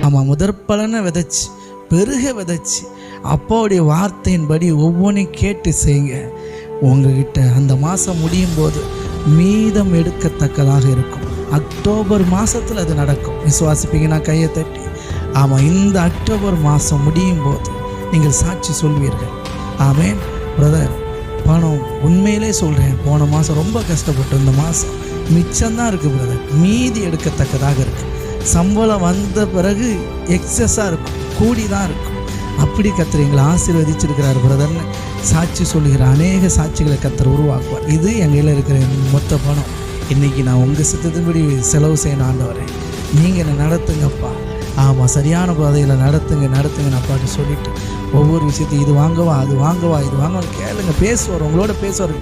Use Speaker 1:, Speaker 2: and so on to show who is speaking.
Speaker 1: ஆமாம், முதற்பலனை விதைச்சி பெருக விதைச்சி அப்பாவுடைய வார்த்தையின்படி ஒவ்வொன்றையும் கேட்டு செய்யுங்க. உங்ககிட்ட அந்த மாதம் முடியும் போது மீதம் எடுக்கத்தக்கதாக இருக்கும். அக்டோபர் மாதத்தில் அது நடக்கும். விசுவாசிப்பீங்கன்னா கையை தட்டி. ஆமாம், இந்த அக்டோபர் மாதம் முடியும் போது நீங்கள் சாட்சி சொல்வீர்கள். ஆமேன். பிரதர், பணம் உண்மையிலே சொல்கிறேன், போன மாதம் ரொம்ப கஷ்டப்பட்டோம். இந்த மாதம் மிச்சம்தான் இருக்குது பிரதர், மீதி எடுக்கத்தக்கதாக இருக்குது. சம்பளம் வந்த பிறகு எக்ஸஸாக இருக்கும், கூடி தான் இருக்கும். அப்படி கர்த்தர் எங்களை ஆசீர்வதிச்சிருக்கிறார் பிரதர்னு சாட்சி சொல்லுகிற அநேக சாட்சிகளை கர்த்தர் உருவாக்குவார். இது எங்கள் இருக்கிற மொத்த பணம். இன்றைக்கி நான் உங்கள் சித்தத்தின்படி செலவு செய்யணும் ஆண்டவரே, நீங்கள் என்னை நடத்துங்கப்பா. ஆமாம், சரியான பாதையில் நடத்துங்கன்னு அப்பாட்டு சொல்லிவிட்டு ஒவ்வொரு விஷயத்தையும் இது வாங்கவா அது வாங்கவா இது வாங்கவா கேளுங்க. பேசுவார், உங்களோட பேசுவார்.